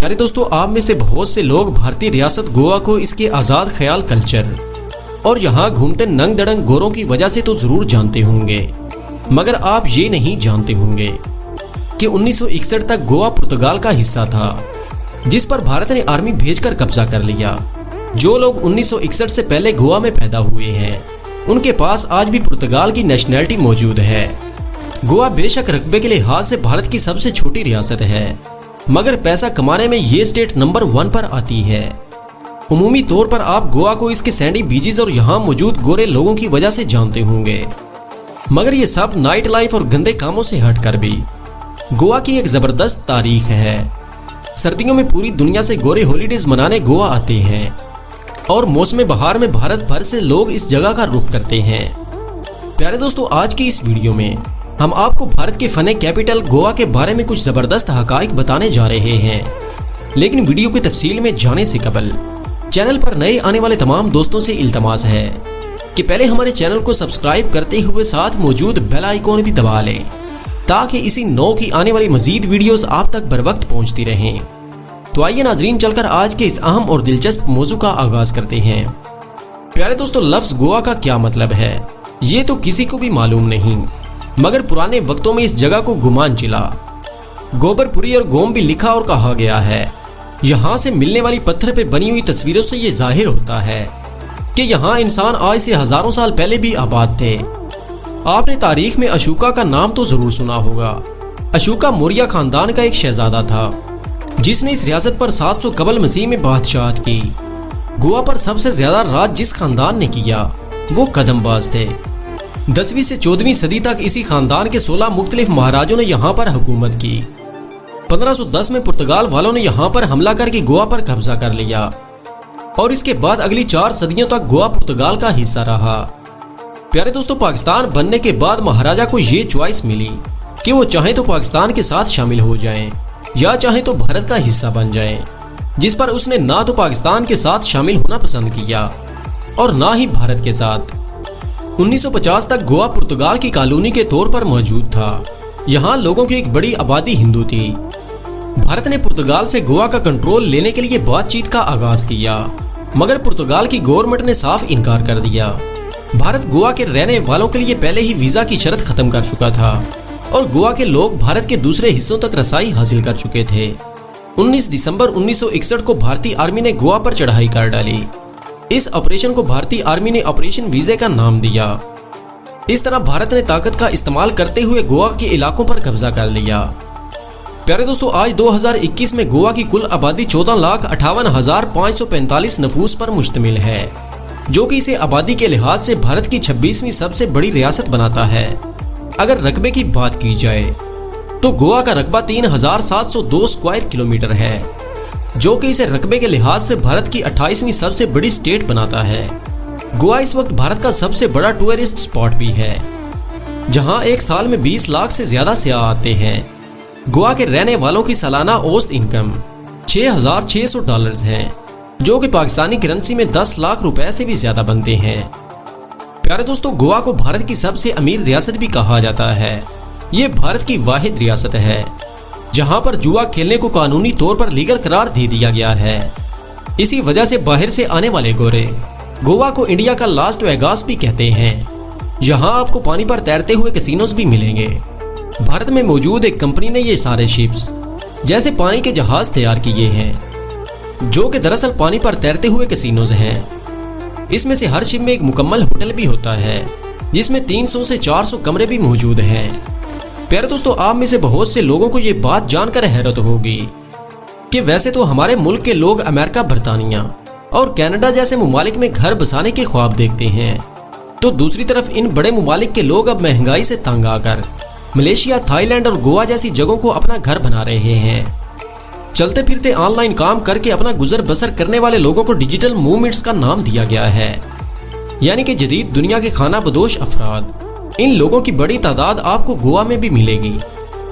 प्यारे दोस्तों, आप में से बहुत से लोग भारतीय रियासत गोवा को इसके आजाद ख्याल कल्चर और यहाँ घूमते नंग दड़ंग गोरों की वजह से तो जरूर जानते होंगे, मगर आप ये नहीं जानते होंगे कि 1961 तक गोवा पुर्तगाल का हिस्सा था, जिस पर भारत ने आर्मी भेजकर कब्जा कर लिया। जो लोग 1961 से पहले गोवा में पैदा हुए हैं, उनके पास आज भी पुर्तगाल की नेशनैलिटी मौजूद है। गोवा बेशक रकबे के लिहाज से भारत की सबसे छोटी रियासत है, मगर पैसा कमाने में ये स्टेट नंबर 1 पर आती है। उमूमी तौर पर आप गोवा को इसके सैंडी बीचेस और यहाँ मौजूद गोरे लोगों की वजह से जानते होंगे, मगर ये सब नाइट लाइफ और गंदे कामों से हटकर भी गोवा की एक जबरदस्त तारीख है। सर्दियों में पूरी दुनिया से गोरे हॉलीडेज मनाने गोवा आते हैं और मौसम बहार में भारत भर से लोग इस जगह का रुख करते हैं। प्यारे दोस्तों, आज की इस वीडियो में हम आपको भारत के फन कैपिटल गोवा के बारे में कुछ जबरदस्त हकाइक बताने जा रहे हैं। लेकिन वीडियो की तफसील में जाने से कबल चैनल पर नए आने वाले तमाम दोस्तों से इल्तमास है कि पहले हमारे चैनल को सब्सक्राइब करते हुए साथ मौजूद बेल आइकॉन भी दबा लें, ताकि इसी नौ की आने वाली मजीद वीडियोस आप तक बर वक्त पहुंचती रहें। तो आइए नाजरीन, चलकर आज के इस अहम और दिलचस्प मौजू का आगाज करते हैं। प्यारे दोस्तों, लफ्ज गोवा का क्या मतलब है ये तो किसी को भी मालूम नहीं, मगर पुराने वक्तों में इस जगह को गुमान जिला, गोबरपुरी और गोम भी लिखा और कहा गया है। यहाँ से मिलने वाली पत्थर पे बनी हुई तस्वीरों से ये जाहिर होता है कि यहाँ इंसान आज से हजारों साल पहले भी आबाद थे। आपने तारीख में अशोका का नाम तो जरूर सुना होगा। अशोका मौर्य खानदान का एक शहजादा था, जिसने इस रियासत पर 700 कबल मसीह में बादशाहत की। गोवा पर सबसे ज्यादा राज जिस खानदान ने किया वो कदमबाज थे। 10वीं से 14वीं सदी तक इसी खानदान के 16 मुख्तलिफ महाराजों ने यहाँ पर हुकूमत की। 1510 में पुर्तगाल वालों ने यहाँ पर हमला करके गोवा पर कब्जा कर लिया और इसके बाद अगली 4 सदियों तक गोवा पुर्तगाल का हिस्सा रहा। प्यारे दोस्तों, पाकिस्तान बनने के बाद महाराजा को ये चॉइस मिली कि वो चाहे तो पाकिस्तान के साथ शामिल हो जाएं या चाहे तो भारत का हिस्सा बन जाएं, जिस पर उसने ना तो पाकिस्तान के साथ शामिल होना पसंद किया और ना ही भारत के साथ। 1950 तक गोवा पुर्तगाल की कॉलोनी के तौर पर मौजूद था। यहाँ लोगों की एक बड़ी आबादी हिंदू थी। भारत ने पुर्तगाल से गोवा का कंट्रोल लेने के लिए बातचीत का आगाज किया, मगर पुर्तगाल की गवर्नमेंट ने साफ इनकार कर दिया। भारत गोवा के रहने वालों के लिए पहले ही वीजा की शर्त खत्म कर चुका था और गोवा के लोग भारत के दूसरे हिस्सों तक रसाई हासिल कर चुके थे। 19 दिसंबर 1961 को भारतीय आर्मी ने गोवा पर चढ़ाई कर डाली। इस ऑपरेशन को भारतीय आर्मी ने ऑपरेशन विजय का नाम दिया। इस तरह भारत ने ताकत का इस्तेमाल करते हुए गोवा के इलाकों पर कब्जा कर लिया। प्यारे दोस्तों, आज 2021 में गोवा की कुल आबादी 14,58,545 नफूस पर मुश्तमिल है, जो कि इसे आबादी के लिहाज से भारत की 26वीं सबसे बड़ी रियासत बनाता है। अगर रकबे की बात की जाए तो गोवा का रकबा 3,702 स्क्वायर किलोमीटर है, जो कि इसे रकबे के लिहाज से भारत की 28वीं सबसे बड़ी स्टेट बनाता है। गोवा इस वक्त भारत का सबसे बड़ा टूरिस्ट स्पॉट भी है, जहां एक साल में 20 लाख से ज्यादा सयाह आते हैं। गोवा के रहने वालों की सालाना औसत इनकम $6,600 है, जो कि पाकिस्तानी करेंसी में 10 लाख रुपए से भी ज्यादा बनते हैं। प्यारे दोस्तों, गोवा को भारत की सबसे अमीर रियासत भी कहा जाता है। ये भारत की वाहिद रियासत है जहां पर जुआ खेलने को कानूनी तौर पर लीगल करार दे दिया गया है। इसी वजह से बाहर से आने वाले गोरे गोवा को इंडिया का लास्ट वेगास भी कहते हैं। यहाँ आपको पानी पर तैरते हुए कैसीनोज भी मिलेंगे। भारत में मौजूद एक कंपनी ने ये सारे शिप्स जैसे पानी के जहाज तैयार किए हैं, जो कि दरअसल पानी पर तैरते हुए कैसीनोज हैं। इसमें से हर शिप में एक मुकम्मल होटल भी होता है, जिसमें 300 से 400 कमरे भी मौजूद हैं। प्यारे दोस्तों, आप में से बहुत से लोगों को ये बात जानकर हैरत होगी कि वैसे तो हमारे मुल्क के लोग अमेरिका, बरतानिया और कनाडा जैसे मुमालिक में घर बसाने के ख्वाब देखते हैं, तो दूसरी तरफ इन बड़े मुमालिक के लोग अब महंगाई से तंग आकर मलेशिया, थाईलैंड और गोवा जैसी जगहों को अपना घर बना रहे हैं। चलते फिरते ऑनलाइन काम करके अपना गुजर बसर करने वाले लोगों को डिजिटल मूवमेंट्स का नाम दिया गया है, यानी कि जदीद दुनिया के खाना बदोश अफराद। इन लोगों की बड़ी तादाद आपको गोवा में भी मिलेगी,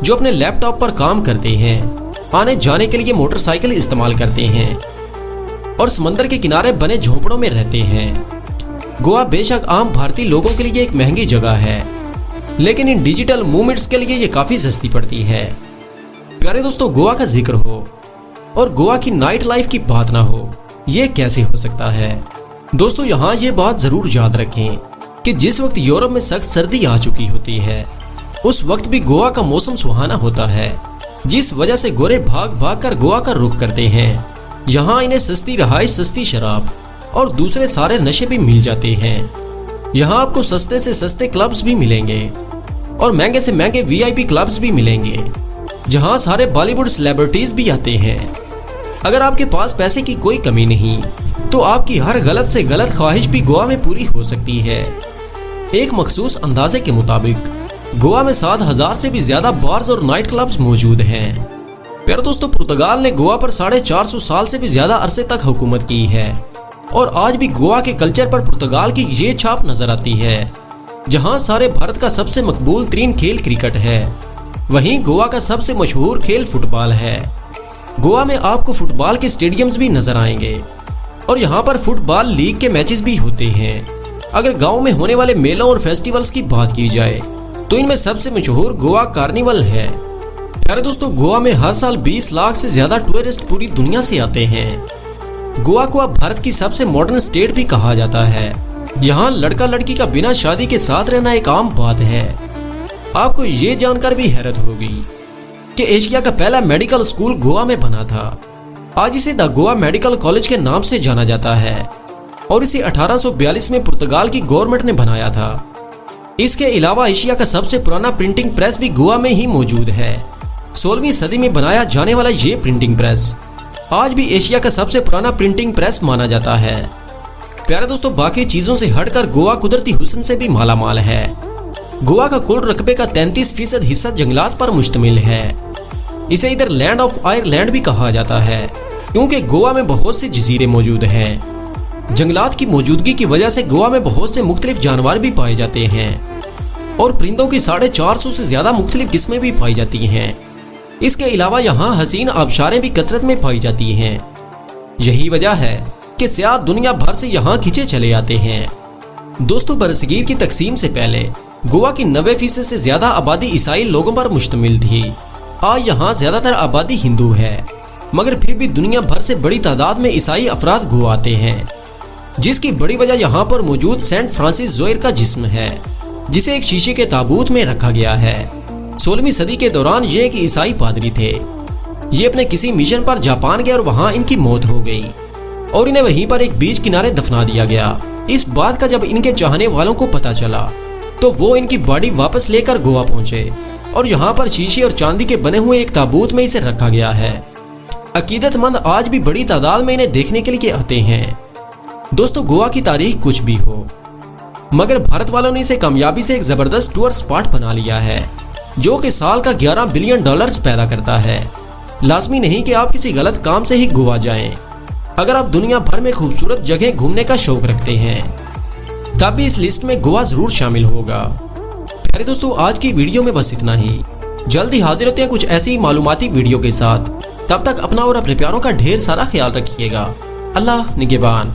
जो अपने लैपटॉप पर काम करते हैं, आने जाने के लिए मोटरसाइकिल इस्तेमाल करते हैं और समंदर के किनारे बने झोंपड़ों में रहते हैं। गोवा बेशक आम भारतीय लोगों के लिए एक महंगी जगह है, लेकिन इन डिजिटल मूवमेंट्स के लिए ये काफी सस्ती पड़ती है। प्यारे दोस्तों, गोवा का जिक्र हो اور گوا کی نائٹ لائف کی بات نہ ہو، یہ کیسے ہو سکتا ہے؟ دوستو یہاں یہ بات ضرور یاد رکھیں کہ جس وقت یورپ میں سخت سردی آ چکی ہوتی ہے اس وقت بھی گوا کا موسم سہانا ہوتا ہے، جس وجہ سے گورے بھاگ بھاگ کر گوا کا رخ کرتے ہیں۔ یہاں انہیں سستی رہائش، سستی شراب اور دوسرے سارے نشے بھی مل جاتے ہیں۔ یہاں آپ کو سستے سے سستے کلبز بھی ملیں گے اور مہنگے سے مہنگے VIP کلبز بھی ملیں گے، جہاں سارے بالی ووڈ سیلیبریٹیز بھی آتے ہیں۔ اگر آپ کے پاس پیسے کی کوئی کمی نہیں تو آپ کی ہر غلط سے غلط خواہش بھی گوا میں پوری ہو سکتی ہے۔ ایک مخصوص اندازے کے مطابق گوا میں 7,000 سے بھی زیادہ بارز اور نائٹ کلبز موجود ہیں۔ پیارے دوستو، پرتگال نے گوا پر 450 سال سے بھی زیادہ عرصے تک حکومت کی ہے اور آج بھی گوا کے کلچر پر پرتگال کی یہ چھاپ نظر آتی ہے۔ جہاں سارے بھارت کا سب سے مقبول ترین کھیل کرکٹ ہے، وہیں گوا کا سب سے مشہور کھیل فٹ بال ہے۔ گوا میں آپ کو فٹ بال کے اسٹیڈیمز بھی نظر آئیں گے اور یہاں پر فٹ بال لیگ کے میچز بھی ہوتے ہیں۔ اگر گاؤں میں ہونے والے میلوں اور فیسٹیولز کی بات کی جائے تو ان میں سب سے مشہور گوا کارنیول ہے۔ پیارے دوستو، گوا میں ہر سال 20 لاکھ سے زیادہ ٹورسٹ پوری دنیا سے آتے ہیں۔ گوا کو اب بھارت کی سب سے ماڈرن اسٹیٹ بھی کہا جاتا ہے۔ یہاں لڑکا لڑکی کا بنا شادی کے ساتھ رہنا ایک عام بات ہے۔ آپ کو یہ جان کر بھی حیرت ہوگی کہ ایشیا کا پہلا میڈیکل اسکول گوا میں بنا تھا۔ آج اسے دا گوا میڈیکل کالج کے نام سے جانا جاتا ہے اور اسے 1842 میں پرتگال کی گورنمنٹ نے بنایا تھا۔ اس کے علاوہ ایشیا کا سب سے پرانا پرنٹنگ پریس بھی گوا میں ہی موجود ہے۔ 16ویں صدی میں بنایا جانے والا یہ پرنٹنگ پریس آج بھی ایشیا کا سب سے پرانا پرنٹنگ پریس مانا جاتا ہے۔ پیارے دوستو، باقی چیزوں سے ہٹ کر گوا قدرتی حسن سے بھی مالا مال ہے۔ گوا کا کل رقبے کا 33% حصہ جنگلات پر مشتمل ہے۔ اسے ادھر لینڈ آف آئرلینڈ بھی کہا جاتا ہے کیونکہ گوا میں بہت سے جزیرے موجود ہیں۔ جنگلات کی موجودگی کی وجہ سے گوا میں بہت سے مختلف جانور بھی پائے جاتے ہیں اور پرندوں کی 450 سے زیادہ مختلف قسمیں بھی پائی جاتی ہیں۔ اس کے علاوہ یہاں حسین آبشاریں بھی کثرت میں پائی جاتی ہیں۔ یہی وجہ ہے کہ سیاح دنیا بھر سے یہاں کھینچے چلے آتے ہیں۔ دوستو، برصغیر کی تقسیم سے پہلے گوا کی 90% سے زیادہ آبادی عیسائی لوگوں پر مشتمل تھی۔ آج یہاں زیادہ تر آبادی ہندو ہے، مگر پھر بھی دنیا بھر سے بڑی تعداد میں عیسائی افراد گوا آتے ہیں، جس کی بڑی وجہ یہاں پر موجود سینٹ فرانسس زوئر کا جسم ہے، جسے ایک شیشے کے تابوت میں رکھا گیا ہے۔ 16ویں صدی کے دوران یہ ایک عیسائی پادری تھے۔ یہ اپنے کسی مشن پر جاپان گئے اور وہاں ان کی موت ہو گئی اور انہیں وہیں پر ایک بیچ کنارے دفنا دیا گیا۔ اس بات کا جب ان کے چاہنے والوں کو پتا چلا تو وہ ان کی باڈی واپس لے کر گوا پہنچے اور یہاں پر شیشے اور چاندی کے بنے ہوئے ایک تابوت میں اسے رکھا گیا ہے۔ عقیدت مند آج بھی بڑی تعداد میں انہیں دیکھنے کے لیے آتے ہیں۔ دوستو، گوا کی تاریخ کچھ بھی ہو مگر بھارت والوں نے اسے کامیابی سے ایک زبردست ٹور سپاٹ بنا لیا ہے، جو کہ سال کا $11 بلین پیدا کرتا ہے۔ لازمی نہیں کہ آپ کسی غلط کام سے ہی گوا جائیں۔ اگر آپ دنیا بھر میں خوبصورت جگہ گھومنے کا شوق رکھتے ہیں تب بھی اس لسٹ میں گوا ضرور شامل ہوگا۔ پیارے دوستو، آج کی ویڈیو میں بس اتنا ہی۔ جلدی حاضر ہوتے ہیں کچھ ایسی معلوماتی ویڈیو کے ساتھ۔ تب تک اپنا اور اپنے پیاروں کا ڈھیر سارا خیال رکھیے گا۔ اللہ نگہبان۔